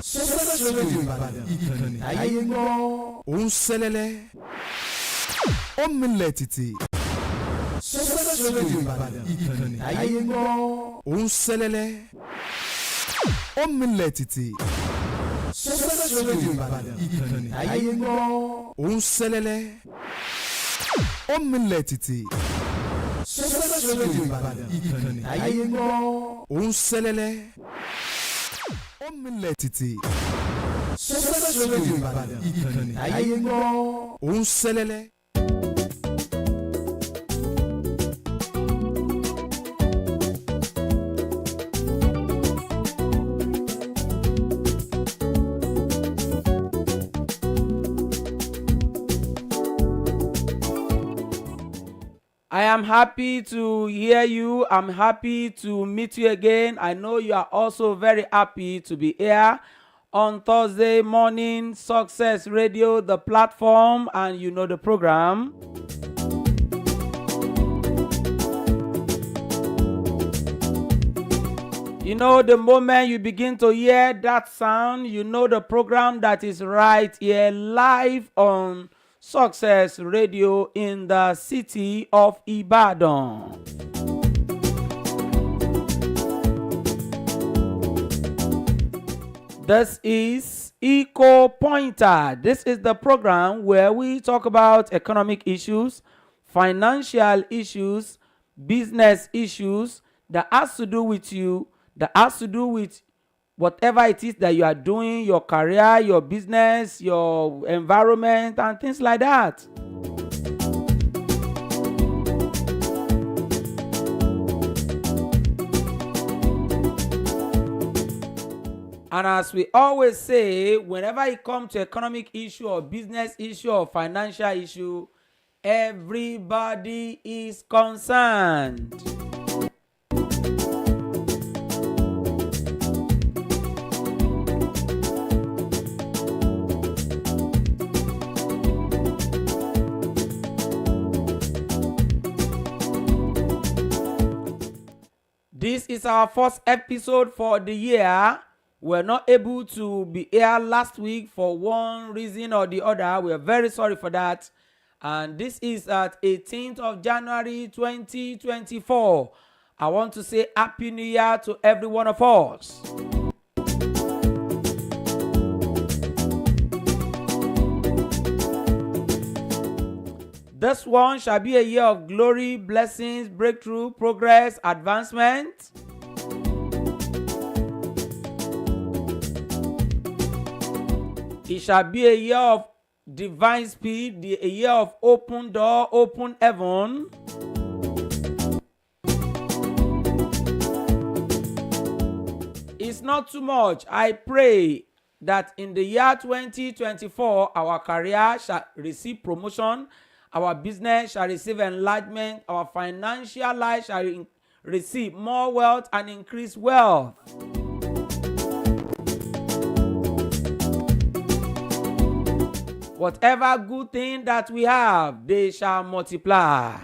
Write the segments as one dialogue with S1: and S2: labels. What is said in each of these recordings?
S1: Success Radio Ìbàdàn ìkànnì ayé gbọ́. Ó ń ṣẹlẹ̀lẹ̀, ó ń milẹ̀ tìtì. Success Radio Ìbàdàn ìkànnì ayé gbọ́. Ó ń ṣẹlẹ̀lẹ̀, ó ń milẹ̀ tìtì. Success Radio Ìbàdàn ìkànnì ayé gbọ́. Ó ń ṣẹlẹ̀lẹ̀, ó ń milẹ̀ tìtì. Success Radio Ìbàdàn ìkànnì ayé gbọ́. Ó ń ṣẹlẹ̀lẹ̀, ó ń milẹ̀ tìtì. Success Radio Ìbàdàn ìkànnì ayé gbọ́. Ó ń ṣẹlẹ̀lẹ̀.
S2: I am happy to hear you. I'm happy to meet you again. I know you are also very happy to be here on Thursday morning, Success Radio, the platform, and you know the program. You know, the moment you begin to hear that sound, you know the program that is right here live on Success Radio in the city of Ibadan. This is Eco Pointer. This is the program where we talk about economic issues, financial issues, business issues that has to do with you, that has to do with whatever it is that you are doing, your career, your business, your environment, and things like that. And as we always say, whenever it comes to economic issue or business issue or financial issue, everybody is concerned. This is our first episode for the year. We're not able to be here last week for one reason or the other. We're very sorry for that. And this is at 18th of January 2024. I want to say Happy New Year to every one of us. This one shall be a year of glory, blessings, breakthrough, progress, advancement. It shall be a year of divine speed, a year of open door, open heaven. It's not too much. I pray that in the year 2024, our career shall receive promotion. Our business shall receive enlargement. Our financial life shall receive more wealth and increase wealth. Whatever good thing that we have, they shall multiply.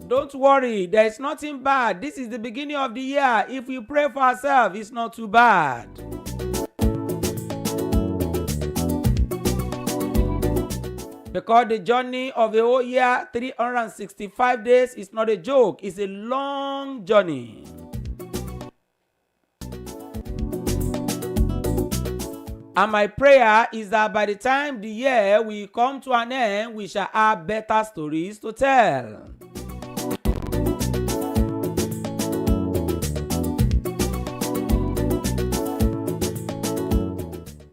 S2: Don't worry, there is nothing bad. This is the beginning of the year. If we pray for ourselves, it's not too bad. Because the journey of the whole year, 365 days, is not a joke. It's a long journey. And my prayer is that by the time the year will come to an end, we shall have better stories to tell.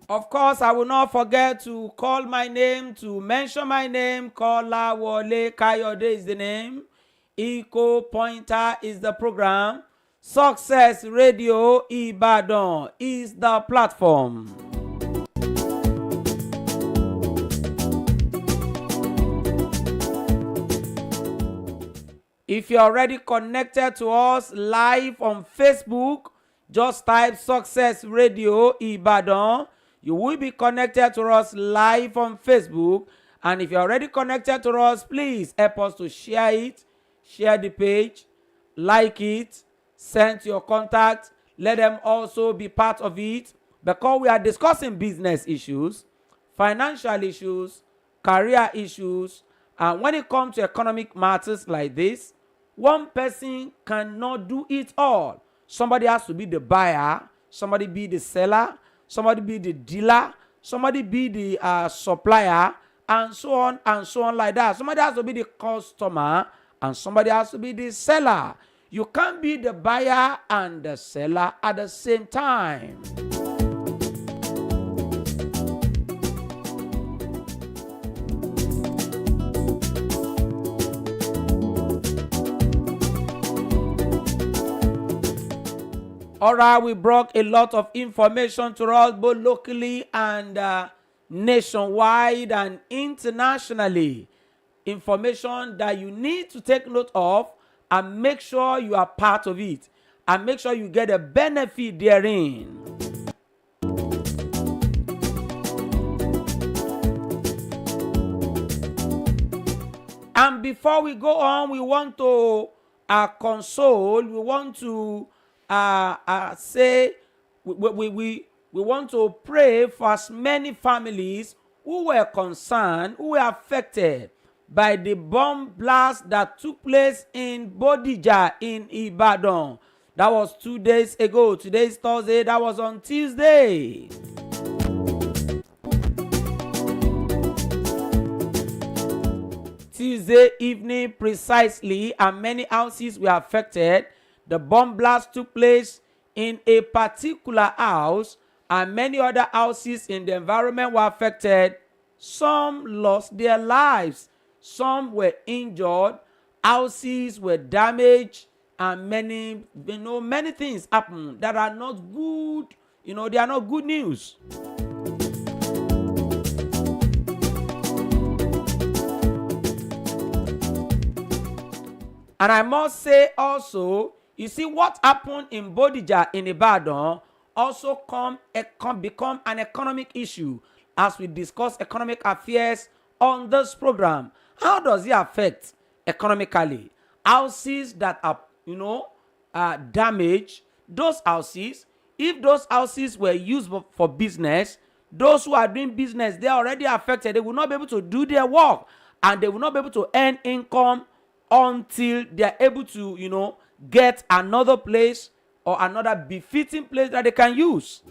S2: Of course, I will not forget to call my name, to mention my name. Kolawole, Kayode is the name. Eco Pointer is the program. Success Radio Ibadan is the platform. If you're already connected to us live on Facebook, just type Success Radio Ibadan. You will be connected to us live on Facebook. And if you're already connected to us, please help us to share it share the page, like it, send to your contact, let them also be part of it, because we are discussing business issues, financial issues, career issues, and when it comes to economic matters like this, one person cannot do it all. Somebody has to be the buyer, somebody be the seller, somebody be the dealer, somebody be the supplier, and so on like that. Somebody has to be the customer, and somebody has to be the seller. You can't be the buyer and the seller at the same time. All right, we brought a lot of information to us, both locally and nationwide and internationally. Information that you need to take note of and make sure you are part of it and make sure you get a benefit therein. And before we go on, we want to console, we want to say we want to pray for as many families who were concerned, who were affected by the bomb blast that took place in Bodija in Ibadan. That was 2 days ago. Today is Thursday. That was on Tuesday. Tuesday evening precisely, and many houses were affected. The bomb blast took place in a particular house, and many other houses in the environment were affected. Some lost their lives. Some were injured, houses were damaged, and many things happened that are not good. They are not good news. And I must say also, you see what happened in Bodija in Ibadan also become an economic issue as we discuss economic affairs on this program. How does it affect economically? Houses that are damaged, those houses, if those houses were used for business, those who are doing business, they are already affected. They will not be able to do their work, and they will not be able to earn income until they are able to, get another place or another befitting place that they can use.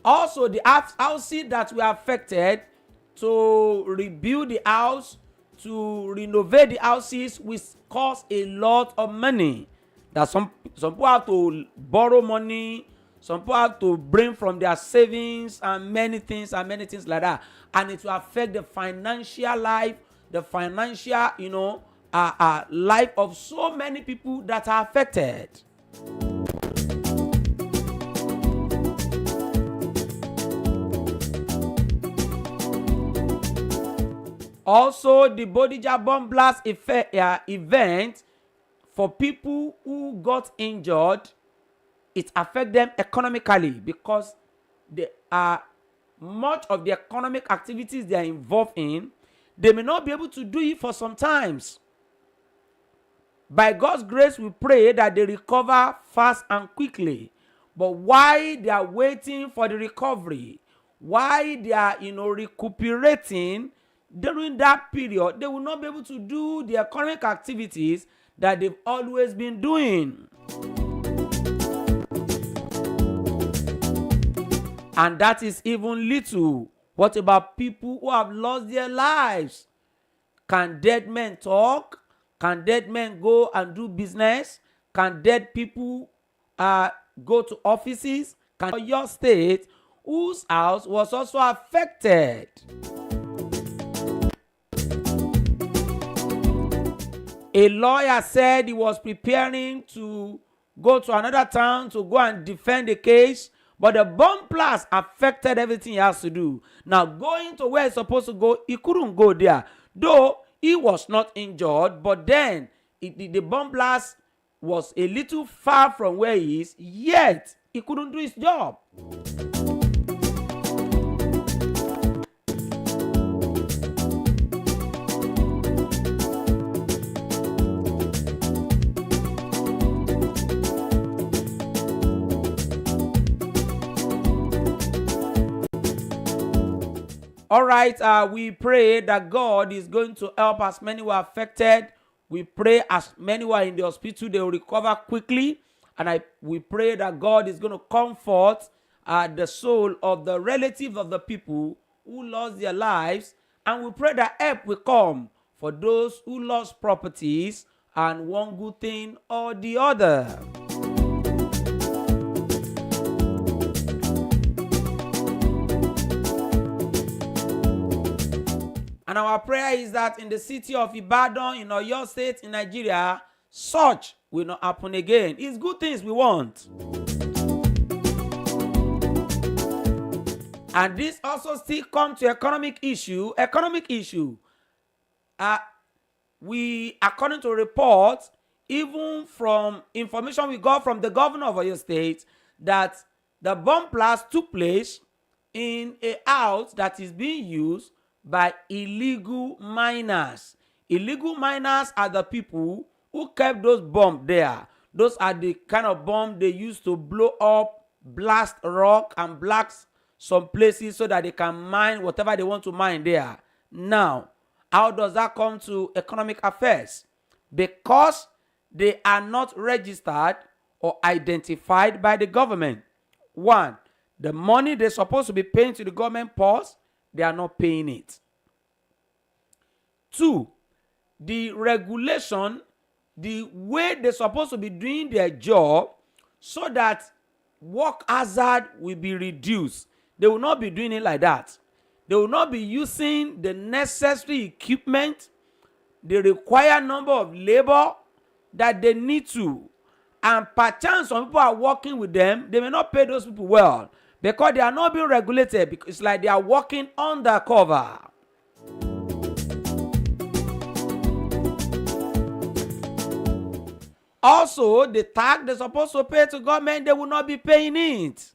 S2: Also, the houses that were affected, to rebuild the house, to renovate the houses, will cost a lot of money. That some people have to borrow money, some people have to bring from their savings, and many things like that. And it will affect the financial life, the financial, life of so many people that are affected. Also, the Bodija bomb blast event, for people who got injured, it affects them economically, because much of the economic activities they are involved in, they may not be able to do it for some times. By God's grace, we pray that they recover fast and quickly. But while they are waiting for the recovery, while they are recuperating, during that period, they will not be able to do the economic activities that they've always been doing. And that is even little. What about people who have lost their lives? Can dead men talk? Can dead men go and do business? Can dead people go to offices? Can your state, whose house was also affected? A lawyer said he was preparing to go to another town to go and defend the case, but the bomb blast affected everything he has to do. Now, going to where he's supposed to go, he couldn't go there. Though he was not injured, but then the bomb blast was a little far from where he is, yet he couldn't do his job. All right, we pray that God is going to help as many who are affected. We pray as many who are in the hospital, they will recover quickly. And we pray that God is going to comfort the soul of the relatives of the people who lost their lives. And we pray that help will come for those who lost properties and one good thing or the other. And our prayer is that in the city of Ibadan, in Oyo State, in Nigeria, such will not happen again. It's good things we want. And this also still comes to economic issue. We, according to reports, even from information we got from the governor of Oyo State, that the bomb blast took place in a house that is being used by illegal miners. Illegal miners are the people who kept those bombs there. Those are the kind of bomb they use to blow up, blast rock, and blast some places so that they can mine whatever they want to mine there. Now, how does that come to economic affairs? Because they are not registered or identified by the government. One, the money they're supposed to be paying to the government purse, they are not paying it. Two, the regulation, the way they're supposed to be doing their job so that work hazard will be reduced. They will not be doing it like that. They will not be using the necessary equipment, the required number of labor that they need to. And perchance some people are working with them, they may not pay those people well because they are not being regulated, because it's like they are working undercover. Also, the tax they're supposed to pay to government, they will not be paying it.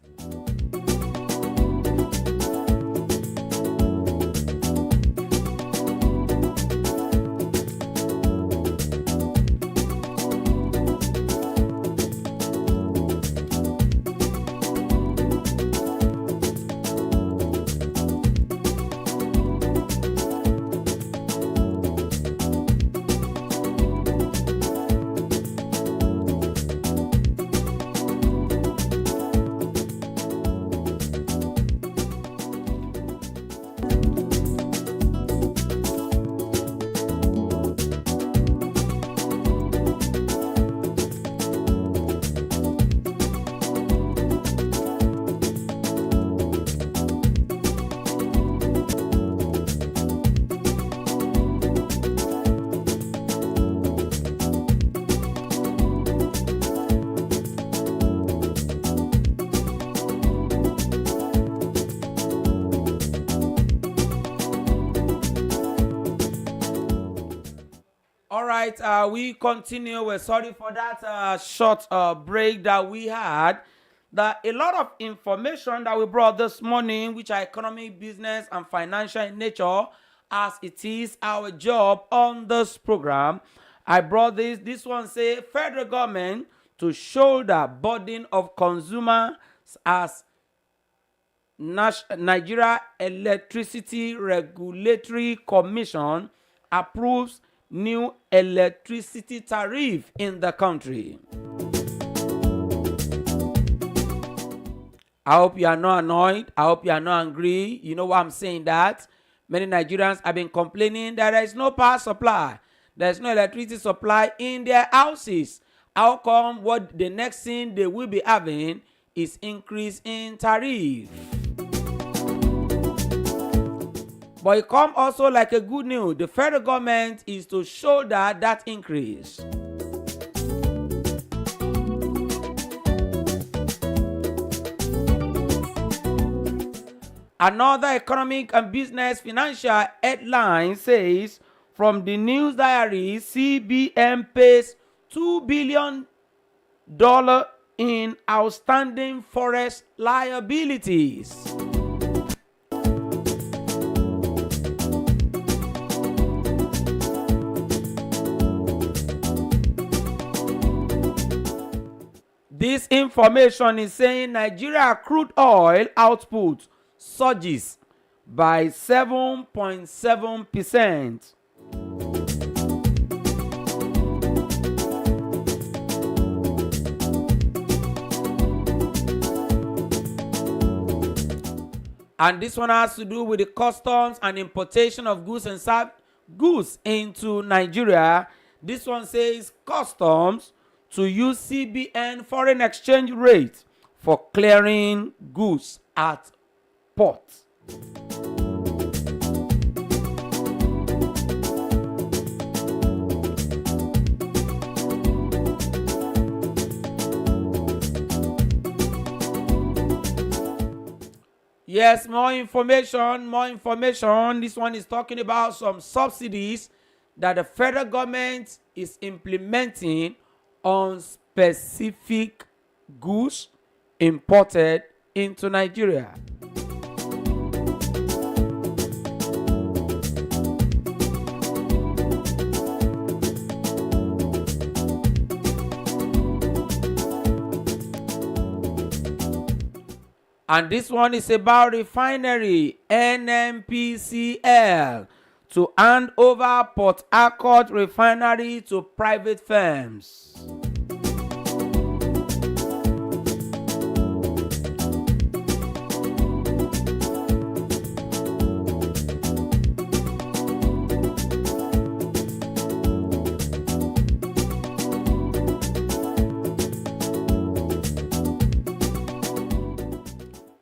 S2: All right, we continue. We're sorry for that short break that we had. A lot of information that we brought this morning, which are economic, business, and financial in nature, as it is our job on this program. I brought this. This one say federal government to shoulder burden of consumers as Nigeria Electricity Regulatory Commission approves new electricity tariff in the country. I hope you are not annoyed. I hope you are not angry. You know why I'm saying that? Many Nigerians have been complaining that there is no power supply. There is no electricity supply in their houses. How come what the next thing they will be having is increase in tariff? But it comes also like a good news. The federal government is to shoulder that increase. Another economic and business financial headline says, from the news diary, CBN pays $2 billion in outstanding forest liabilities. This information is saying Nigeria crude oil output surges by 7.7%. And this one has to do with the customs and importation of goods and goods into Nigeria. This one says customs to use CBN foreign exchange rate for clearing goods at port. Yes, more information. This one is talking about some subsidies that the federal government is implementing on specific goods imported into Nigeria. And this one is about refinery NNPCL to hand over Port Harcourt refinery to private firms.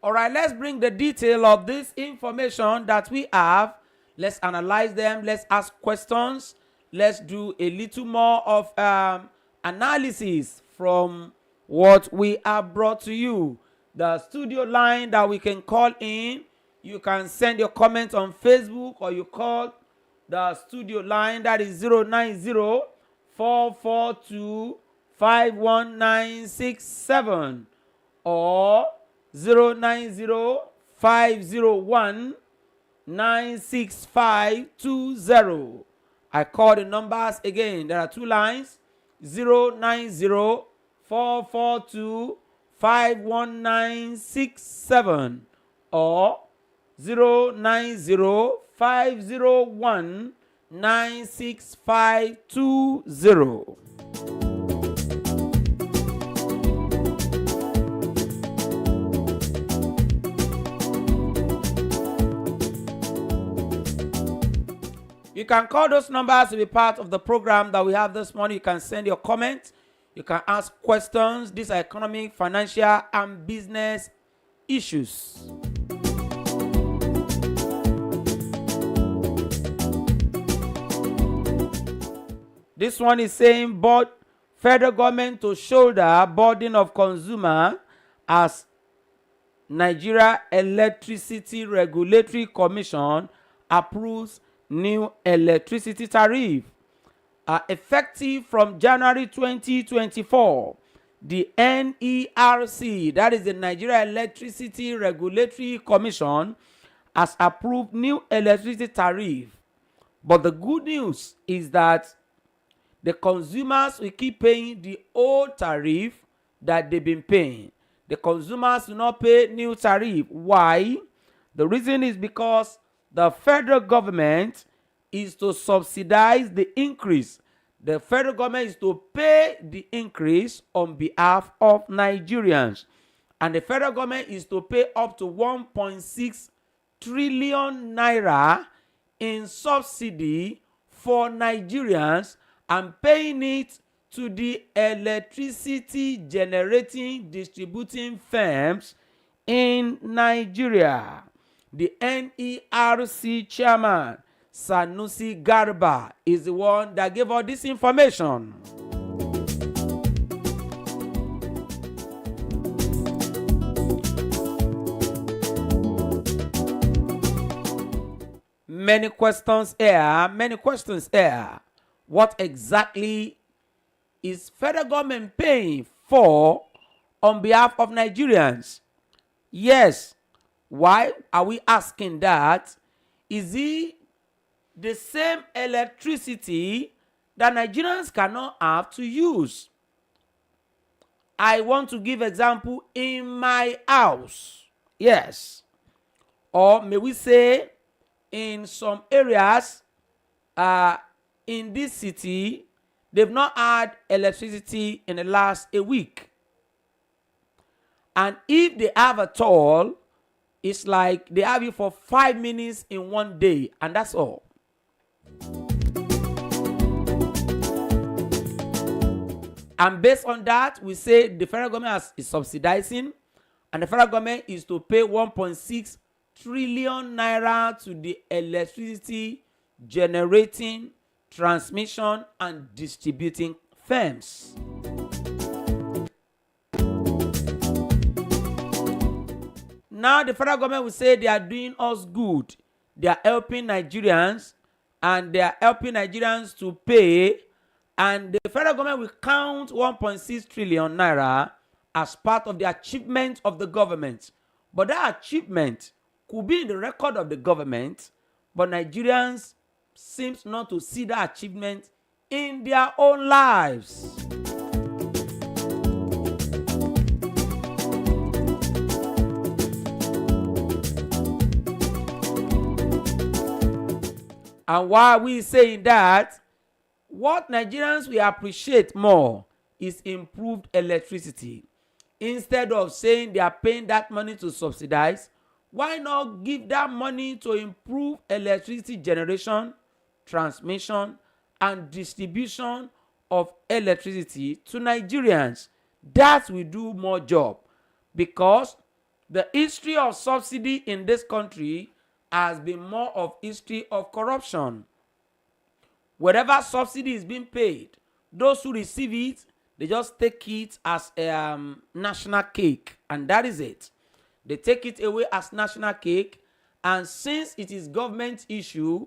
S2: All right, let's bring the detail of this information that we have. Let's analyze them. Let's ask questions. Let's do a little more of analysis from what we have brought to you. The studio line that we can call in. You can send your comments on Facebook, or you call the studio line that is 090-442-51967 or 090-501-96520. I call the numbers again. There are two lines: 090-442-51967 or 090-501-96520. You can call those numbers to be part of the program that we have this morning. You can send your comments. You can ask questions. These are economic, financial, and business issues. This one is saying, but federal government to shoulder burden of consumer as Nigeria Electricity Regulatory Commission approves new electricity tariff. Effective from January 2024, the NERC, that is the Nigeria Electricity Regulatory Commission, has approved new electricity tariff. But the good news is that the consumers will keep paying the old tariff that they've been paying. The consumers do not pay new tariff. Why? The reason is because the federal government is to subsidize the increase. The federal government is to pay the increase on behalf of Nigerians. And the federal government is to pay up to 1.6 trillion naira in subsidy for Nigerians and paying it to the electricity generating distributing firms in Nigeria. The NERC chairman, Sanusi Garba, is the one that gave all this information. Many questions here. What exactly is federal government paying for on behalf of Nigerians? Yes. Why are we asking that? Is it the same electricity that Nigerians cannot have to use? I want to give example in my house. Yes. or may we say in some areas in this city, they've not had electricity in the last a week. And if they have at all, it's like they have it for 5 minutes in one day, and that's all. And based on that, we say the federal government is subsidizing, and the federal government is to pay 1.6 trillion naira to the electricity generating, transmission, and distributing firms. Now the federal government will say they are doing us good. They are helping Nigerians, and they are helping Nigerians to pay, and the federal government will count 1.6 trillion naira as part of the achievement of the government. But that achievement could be in the record of the government, but Nigerians seems not to see that achievement in their own lives. And why are we saying that? What Nigerians will appreciate more is improved electricity. Instead of saying they are paying that money to subsidize, why not give that money to improve electricity generation, transmission, and distribution of electricity to Nigerians? That will do more job, because the history of subsidy in this country has been more of history of corruption. Wherever subsidy is being paid, those who receive it, they just take it as a national cake, and that is it. They take it away as national cake, and since it is government issue,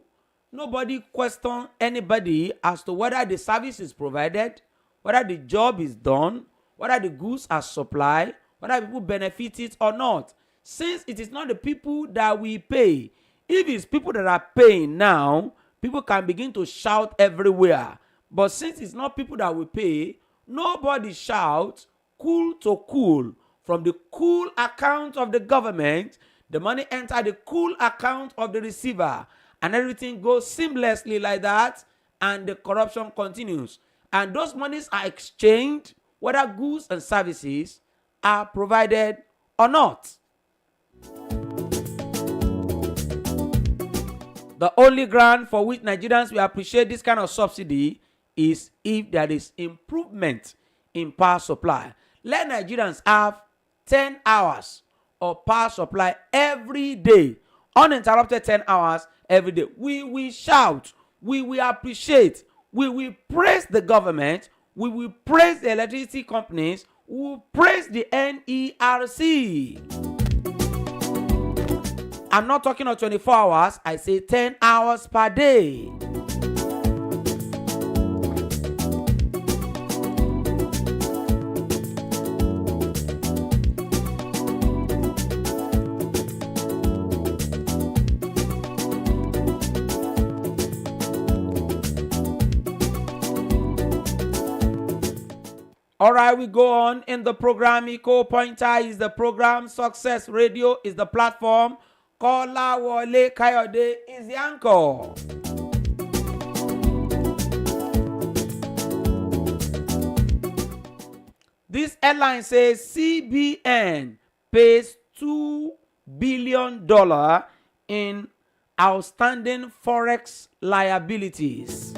S2: nobody question anybody as to whether the service is provided, whether the job is done, whether the goods are supplied, whether people benefit it or not. Since it is not the people that we pay, if it's people that are paying now, people can begin to shout everywhere. But since it's not people that we pay, nobody shouts. Cool to cool. From the cool account of the government, the money enters the cool account of the receiver, and everything goes seamlessly like that, and the corruption continues. And those monies are exchanged, whether goods and services are provided or not. The only ground for which Nigerians will appreciate this kind of subsidy is if there is improvement in power supply. Let Nigerians have 10 hours of power supply every day, uninterrupted 10 hours every day. We will shout, we will appreciate, we will praise the government, we will praise the electricity companies, we will praise the NERC. I'm not talking of 24 hours, I say 10 hours per day. All right, we go on in the program. Eco Pointer is the program. Success Radio is the platform. Kolawole, Kayode is the anchor. This headline says CBN pays $2 billion in outstanding forex liabilities.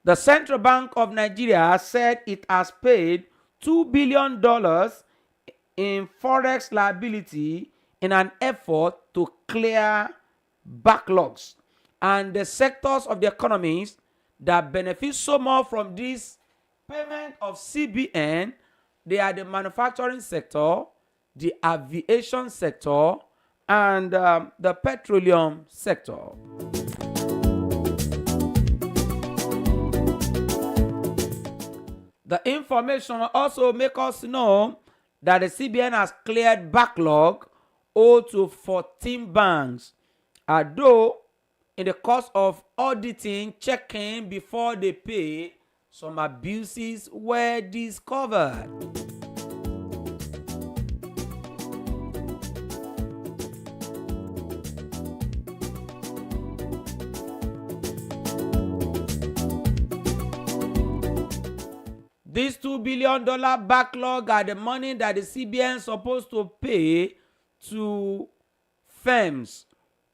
S2: The Central Bank of Nigeria said it has paid $2 billion in forex liability in an effort to clear backlogs. And the sectors of the economies that benefit so much from this payment of CBN, they are the manufacturing sector, the aviation sector, and the petroleum sector. The information will also make us know that the CBN has cleared backlog owed to 14 banks, although in the course of auditing, checking before they pay, some abuses were discovered. This $2 billion backlog are the money that the CBN is supposed to pay to firms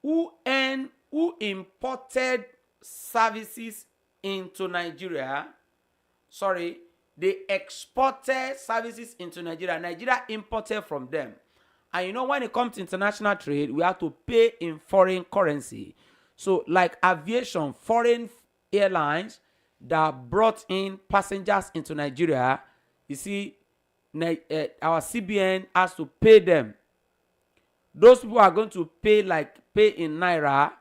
S2: who imported services into Nigeria. Sorry, they exported services into Nigeria. Nigeria imported from them. And you know, when it comes to international trade, we have to pay in foreign currency. So like aviation, foreign airlines that brought in passengers into Nigeria, you see, our CBN has to pay them. Those people are going to pay in naira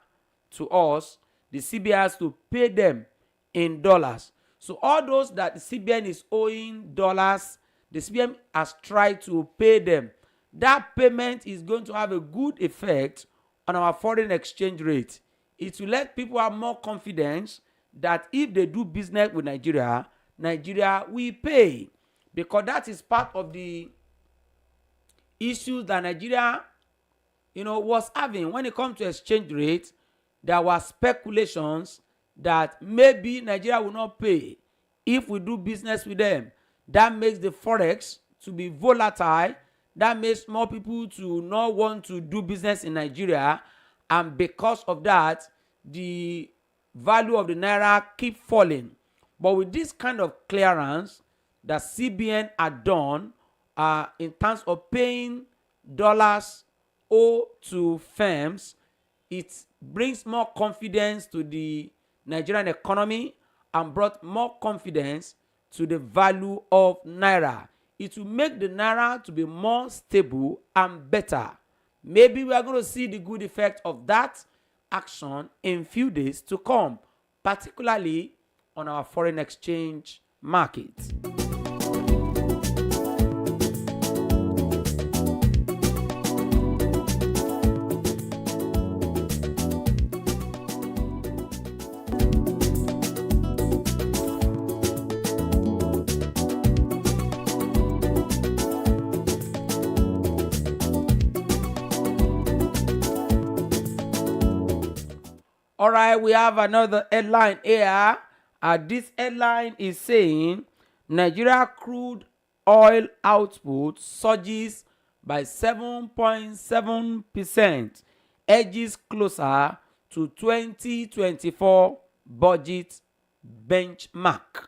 S2: to us. The CBN has to pay them in dollars. So all those that the CBN is owing dollars, the CBN has tried to pay them. That payment is going to have a good effect on our foreign exchange rate. It will let people have more confidence that if they do business with Nigeria, Nigeria will pay. Because that is part of the issues that Nigeria, was having. When it comes to exchange rate, there were speculations that maybe Nigeria will not pay if we do business with them. That makes the forex to be volatile. That makes more people to not want to do business in Nigeria. And because of that, the value of the naira keep falling. But with this kind of clearance that CBN had done in terms of paying dollars owed to firms, it brings more confidence to the Nigerian economy and brought more confidence to the value of naira. It will make the naira to be more stable and better. Maybe we are going to see the good effect of that action in few days to come, particularly on our foreign exchange market. All right, we have another headline here. This headline is saying Nigeria crude oil output surges by 7.7%, edges closer to 2024 budget benchmark.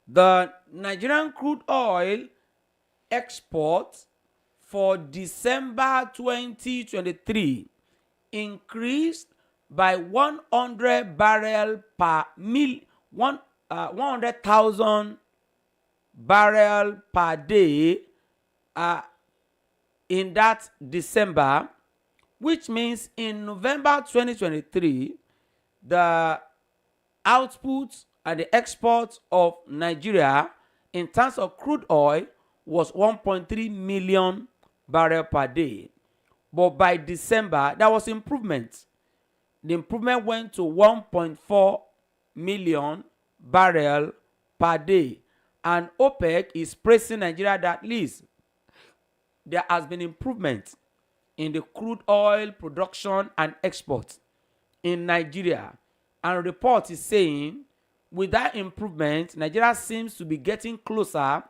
S2: The Nigerian crude oil exports for December 2023 increased by 100 barrel per 100,000 barrel per day in that December, which means in November 2023, the output and the export of Nigeria in terms of crude oil was 1.3 million barrel per day. But by December, there was improvement. The improvement went to 1.4 million barrel per day. And OPEC is praising Nigeria that at least there has been improvement in the crude oil production and export in Nigeria. And a report is saying with that improvement, Nigeria seems to be getting closer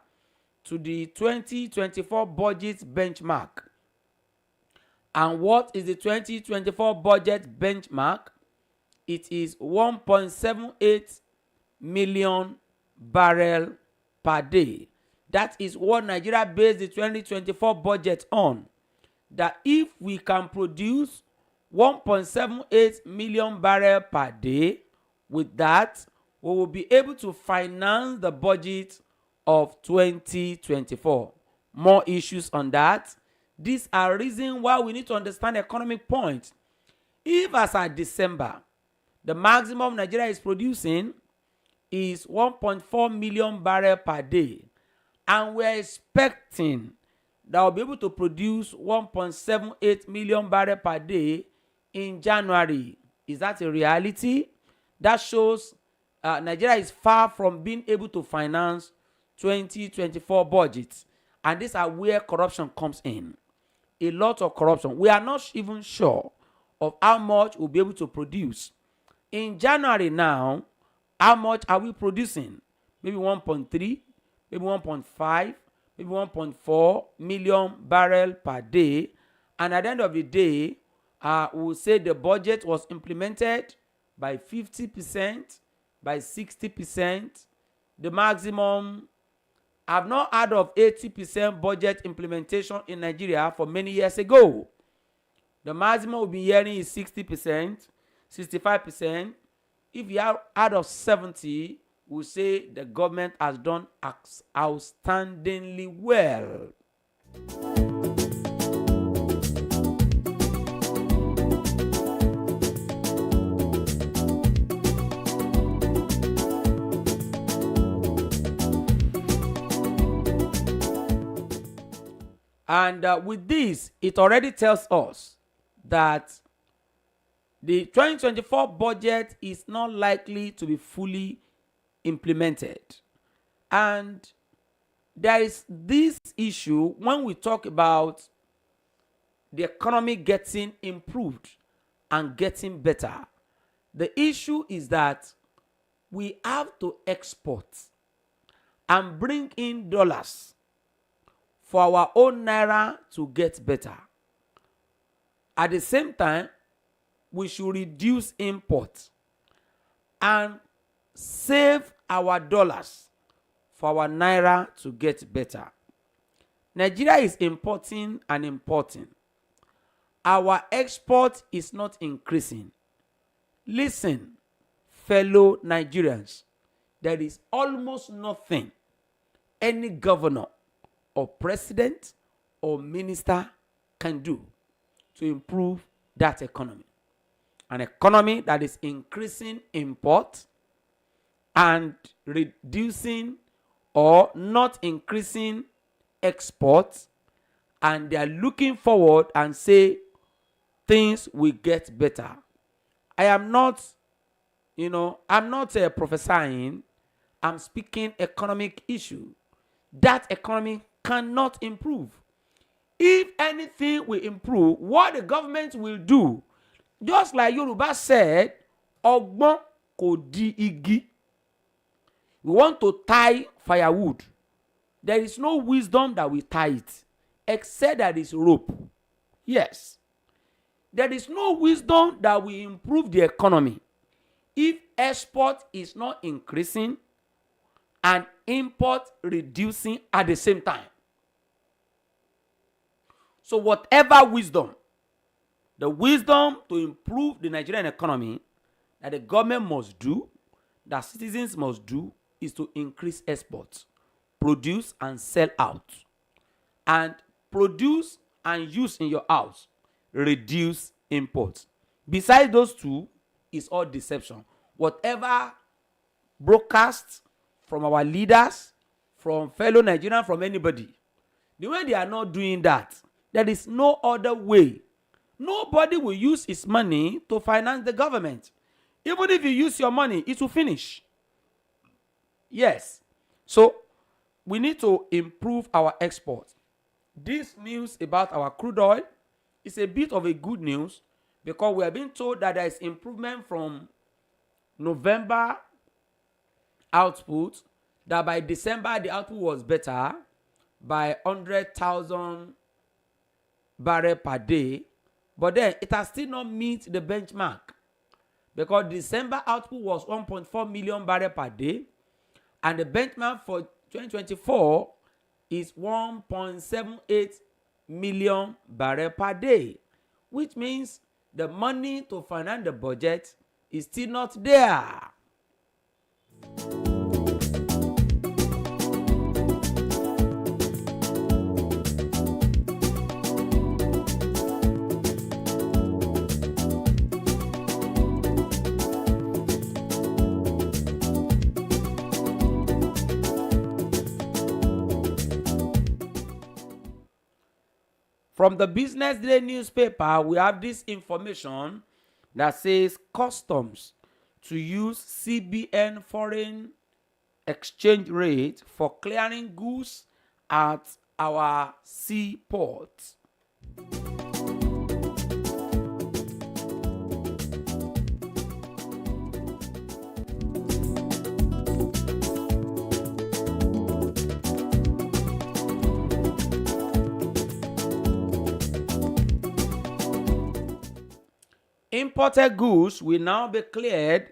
S2: to the 2024 budget benchmark. And what is the 2024 budget benchmark? It is 1.78 million barrel per day. That is what Nigeria based the 2024 budget on. That if we can produce 1.78 million barrel per day, with that, we will be able to finance the budget of 2024. More issues on that. These are reasons why we need to understand economic points. If as at December, the maximum Nigeria is producing is 1.4 million barrel per day, and we're expecting that we'll be able to produce 1.78 million barrel per day in January. Is that a reality? That shows Nigeria is far from being able to finance 2024 budgets, and these are where corruption comes in. A lot of corruption. We are not even sure of how much we'll be able to produce. In January now, how much are we producing? Maybe 1.3, maybe 1.5, maybe 1.4 million barrel per day. And at the end of the day, we'll say the budget was implemented by 50%, by 60%. The maximum, I've not heard of 80% budget implementation in Nigeria for many years ago. The maximum we've been hearing is 60%, 65%. If you are out of 70, we'll say the government has done outstandingly well. And with this, it already tells us that the 2024 budget is not likely to be fully implemented. And there is this issue when we talk about the economy getting improved and getting better. The issue is that we have to export and bring in dollars for our own naira to get better. At the same time, we should reduce import and save our dollars for our naira to get better. Nigeria is importing and importing. Our export is not increasing. Listen, fellow Nigerians, there is almost nothing any governor or president or minister can do to improve that economy. An economy that is increasing import and reducing or not increasing exports, and they are looking forward and say things will get better. I am not, I'm not prophesying. I'm speaking economic issue. That economy cannot improve. If anything will improve, what the government will do, just like Yoruba said, ọgbọ́n kò di igi. We want to tie firewood. There is no wisdom that will tie it, except that is rope. Yes. There is no wisdom that will improve the economy if export is not increasing and import reducing at the same time. So whatever wisdom, the wisdom to improve the Nigerian economy that the government must do, that citizens must do, is to increase exports, produce and sell out. And produce and use in your house, reduce imports. Besides those two, is all deception. Whatever broadcast from our leaders, from fellow Nigerians, from anybody, the way they are not doing that, there is no other way. Nobody will use his money to finance the government. Even if you use your money, it will finish. Yes. So we need to improve our export. This news about our crude oil is a bit of a good news, because we have been told that there is improvement from November output, that by December the output was better by 100,000 barrel per day, but then it has still not meet the benchmark, because December output was 1.4 million barrel per day, and the benchmark for 2024 is 1.78 million barrel per day, which means the money to finance the budget is still not there. From the Business Day newspaper, we have this information that says customs to use CBN foreign exchange rate for clearing goods at our seaports. Imported goods will now be cleared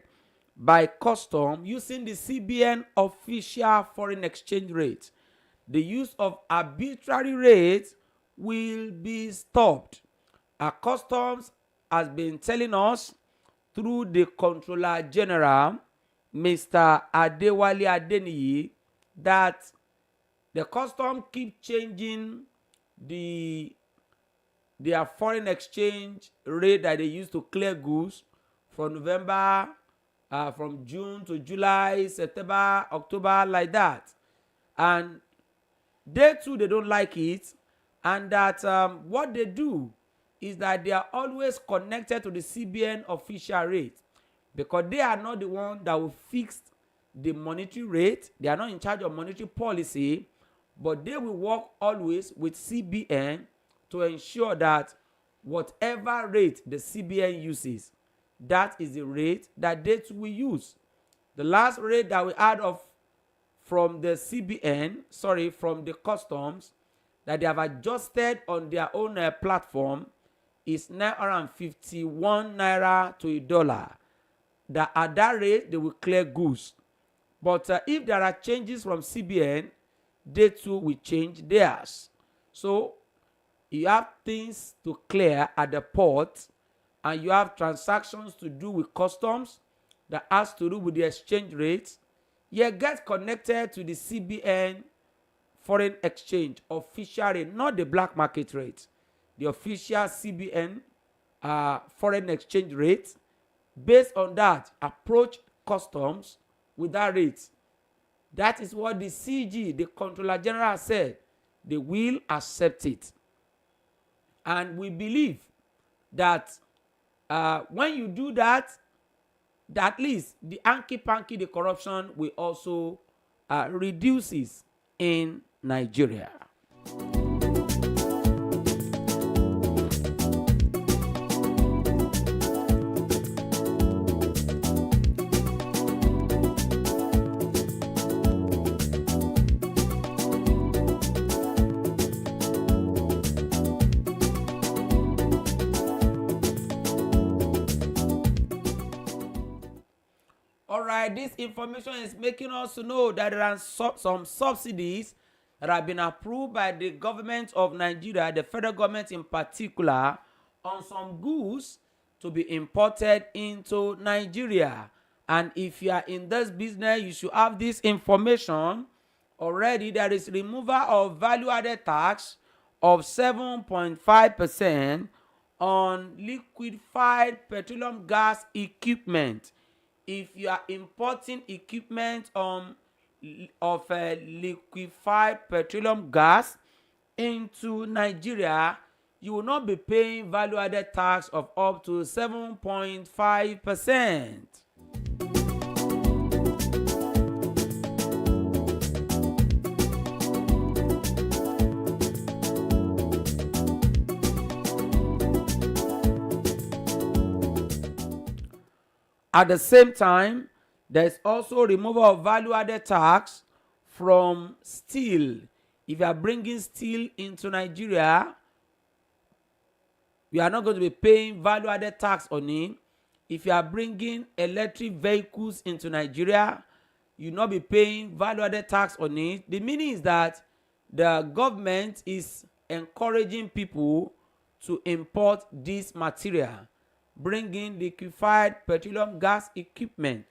S2: by custom using the CBN official foreign exchange rate. The use of arbitrary rates will be stopped. Our customs has been telling us through the Controller General, Mr. Adewale Adeniyi, that the custom keep changing their foreign exchange rate that they use to clear goods from November, from June to July, September, October, like that. And they too, they don't like it. And that what they do is that they are always connected to the CBN official rate, because they are not the one that will fix the monetary rate. They are not in charge of monetary policy, but they will work always with CBN to ensure that whatever rate the CBN uses, that is the rate that they too will use. The last rate that we had from the customs, that they have adjusted on their own platform is 951 naira to $1. That at that rate they will clear goods. But if there are changes from CBN, they too will change theirs. So you have things to clear at the port, and you have transactions to do with customs that has to do with the exchange rates. You get connected to the CBN foreign exchange official rate, not the black market rate. The official CBN foreign exchange rate. Based on that, approach customs with that rate. That is what the CG, the Controller General, said. They will accept it. And we believe that when you do that, at least the hanky-panky, the corruption will also reduces in Nigeria. Alright, this information is making us to know that there are some subsidies that have been approved by the government of Nigeria, the federal government in particular, on some goods to be imported into Nigeria. And if you are in this business, you should have this information already. There is removal of value-added tax of 7.5% on liquefied petroleum gas equipment. If you are importing equipment of liquefied petroleum gas into Nigeria, you will not be paying value-added tax of up to 7.5%. At the same time, there is also removal of value-added tax from steel. If you are bringing steel into Nigeria, you are not going to be paying value-added tax on it. If you are bringing electric vehicles into Nigeria, you will not be paying value-added tax on it. The meaning is that the government is encouraging people to import this material, bringing liquefied petroleum gas equipment,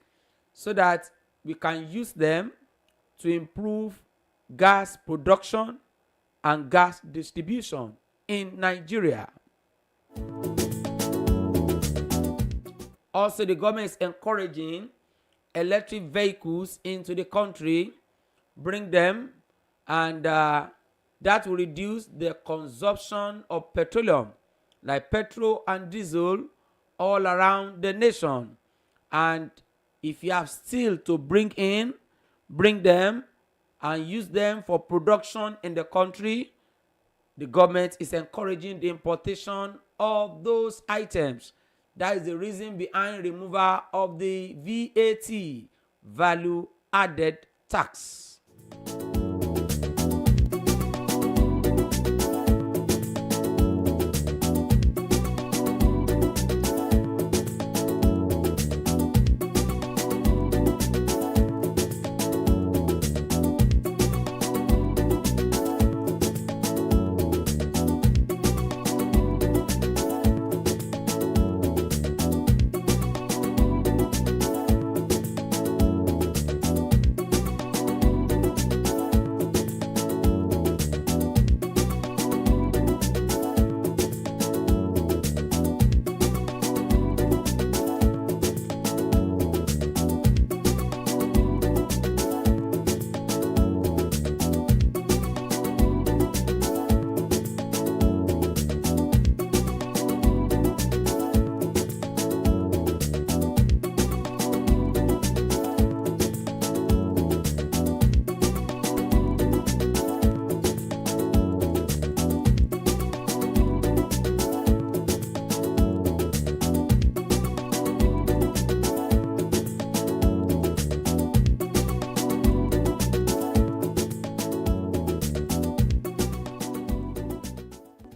S2: so that we can use them to improve gas production and gas distribution in Nigeria. Also, the government is encouraging electric vehicles into the country, bring them, and that will reduce the consumption of petroleum, like petrol and diesel, all around the nation. And if you have steel to bring them and use them for production in the country, the government is encouraging the importation of those items. That is the reason behind removal of the VAT, value added tax.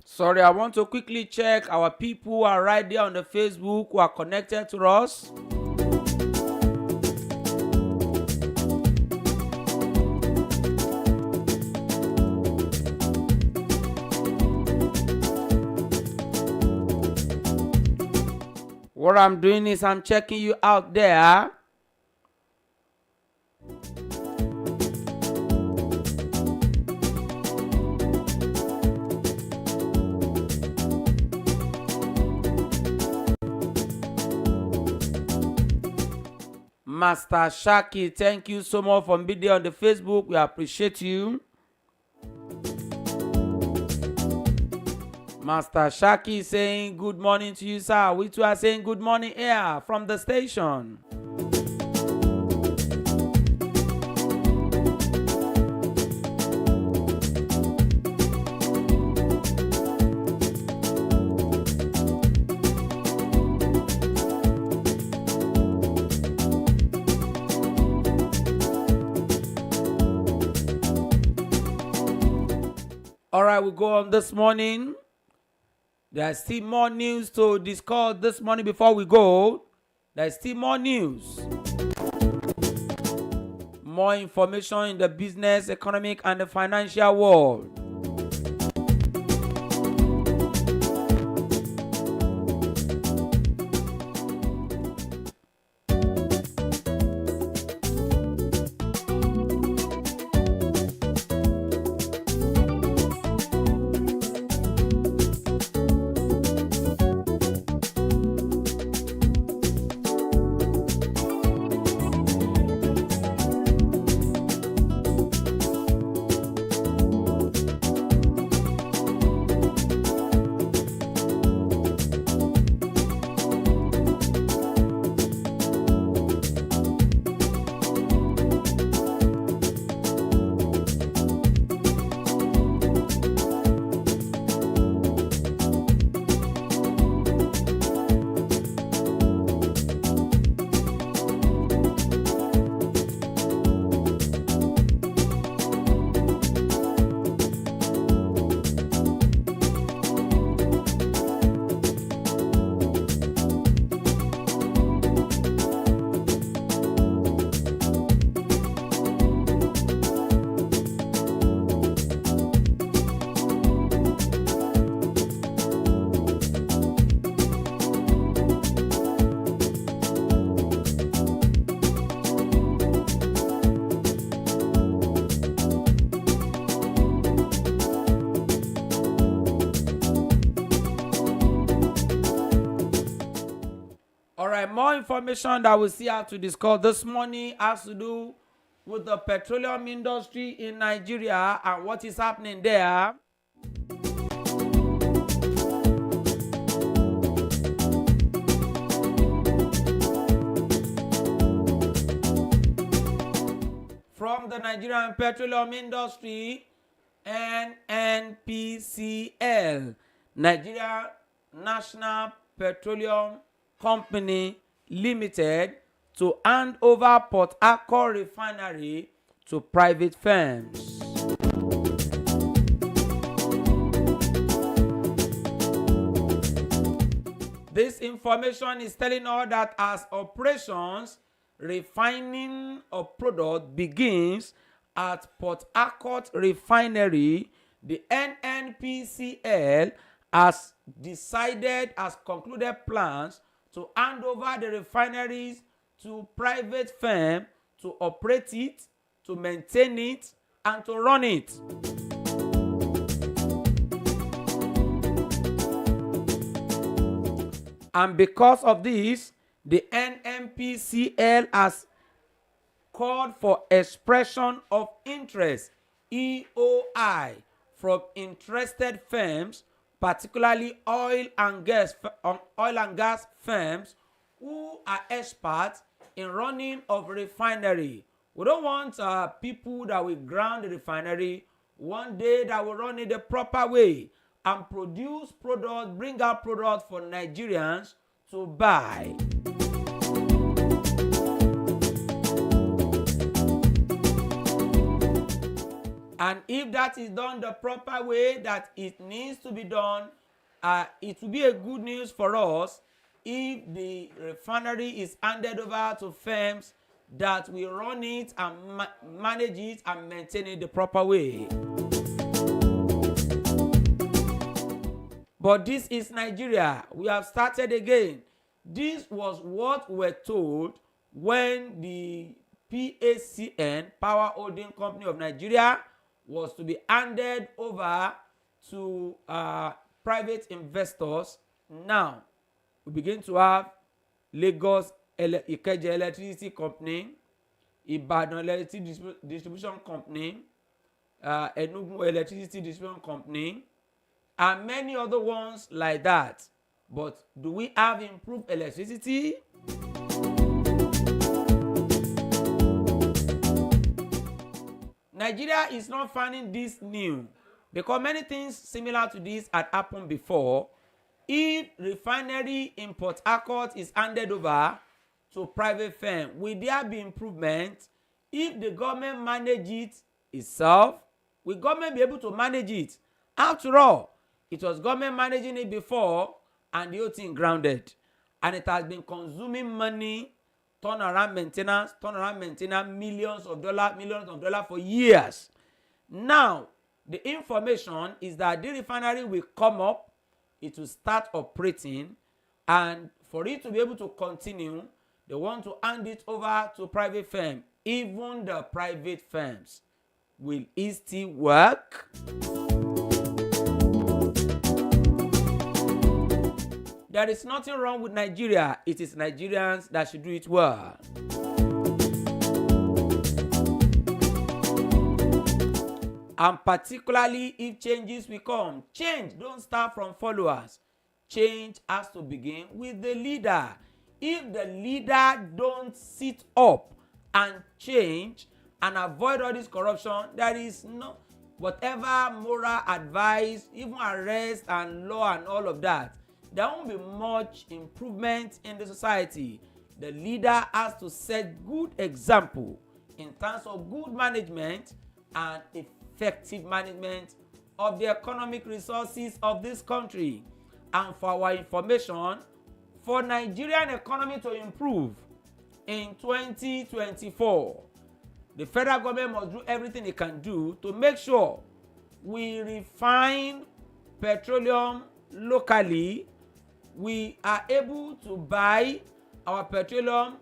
S2: Sorry, I want to quickly check our people who are right there on the Facebook who are connected to us. What I'm doing is I'm checking you out there. Master Shaki, thank you so much for being there on the Facebook. We appreciate you. Master Shaki saying good morning to you, sir. We too are saying good morning here from the station. All right, we go on this morning. There's still more news to discuss this morning before we go. There's still more news. More information in the business, economic, and the financial world. All right, more information that we see how to discuss this morning has to do with the petroleum industry in Nigeria and what is happening there. From the Nigerian petroleum industry, NNPCL, Nigeria National Petroleum Company Limited, to hand over Port Harcourt refinery to private firms. This information is telling us that as operations refining of product begins at Port Harcourt refinery, the NNPCL has concluded plans to hand over the refineries to private firms to operate it, to maintain it, and to run it. And because of this, the NNPCL has called for expression of interest, EOI, from interested firms, particularly oil and gas firms who are experts in running of refinery. We don't want people that will ground the refinery one day that will run it the proper way and produce products, bring out products for Nigerians to buy. And if that is done the proper way that it needs to be done, it will be a good news for us if the refinery is handed over to firms that will run it and manage it and maintain it the proper way. But this is Nigeria. We have started again. This was what we were told when the PACN, Power Holding Company of Nigeria, was to be handed over to private investors. Now, we begin to have Lagos Ikeja Electricity Company, Ibadan Electricity Distribution Company, Enugu Electricity Distribution Company, and many other ones like that. But do we have improved electricity? Nigeria is not finding this new because many things similar to this had happened before. If refinery in Port Harcourt is handed over to private firm, will there be improvement? If the government manage it itself, will government be able to manage it? After all, it was government managing it before and the whole thing grounded. And it has been consuming money, turnaround maintenance, millions of dollars for years. Now, the information is that the refinery will come up, it will start operating, and for it to be able to continue, they want to hand it over to private firm. Even the private firms, will it still work? There is nothing wrong with Nigeria. It is Nigerians that should do it well. And particularly if changes will come. Change don't start from followers. Change has to begin with the leader. If the leader don't sit up and change and avoid all this corruption, there is no whatever moral advice, even arrest and law and all of that, there won't be much improvement in the society. The leader has to set good example in terms of good management and effective management of the economic resources of this country. And for our information, for Nigerian economy to improve in 2024, the federal government must do everything it can do to make sure we refine petroleum locally. We are able to buy our petroleum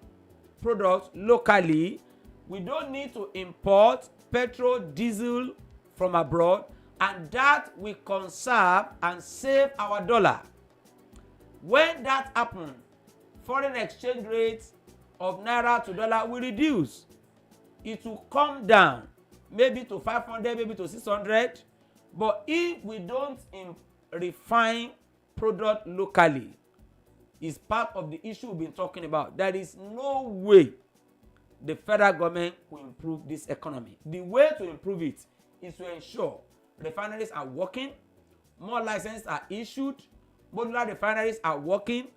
S2: products locally. We don't need to import petrol, diesel from abroad, and that will conserve and save our dollar. When that happens, foreign exchange rates of naira to dollar will reduce. it will come down maybe to 500, maybe to 600. But if we don't refine product locally, is part of the issue we've been talking about. There is no way the federal government will improve this economy. The way to improve it is to ensure refineries are working, more licenses are issued, modular refineries are working.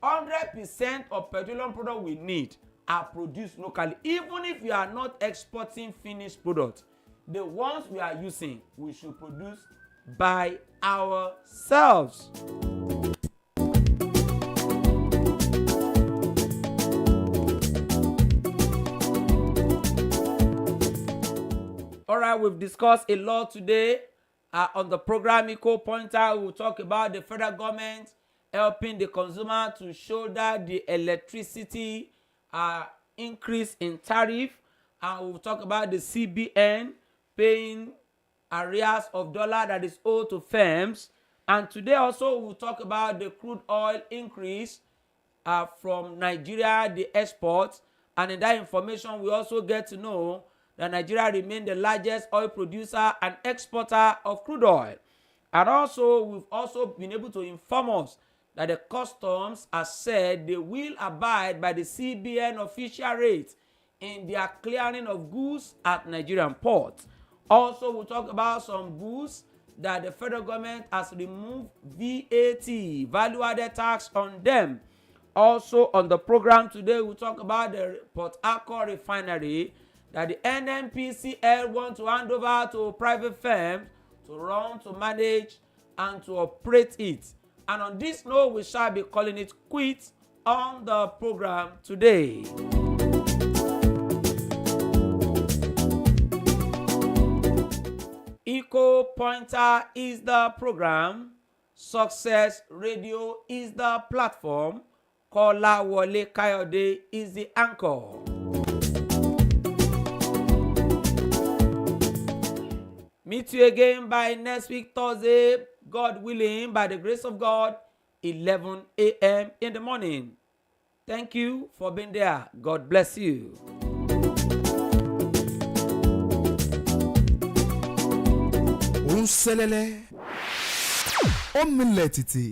S2: 100% of petroleum products we need are produced locally. Even if we are not exporting finished products, the ones we are using, we should produce by ourselves. All right, we've discussed a lot today on the program Eco Pointer. We'll talk about the federal government helping the consumer to shoulder the electricity increase in tariff. And we'll talk about the CBN paying arrears of dollar that is owed to firms. And today also we'll talk about the crude oil increase from Nigeria, the exports. And in that information, we also get to know that Nigeria remains the largest oil producer and exporter of crude oil. And also, we've also been able to inform us that the customs has said they will abide by the CBN official rate in their clearing of goods at Nigerian ports. Also, we'll talk about some goods that the federal government has removed VAT, value-added tax on them. Also, on the program today, we'll talk about the Port Harcourt refinery that the NNPCL want to hand over to private firms to run, to manage, and to operate it. And on this note, we shall be calling it quits on the program today. Eco Pointer is the program. Success Radio is the platform. Kolawole Kayode is the anchor. Meet you again by next week, Thursday, God willing, by the grace of God, 11 a.m. in the morning. Thank you for being there. God bless you.
S1: Unselele, omilletiti.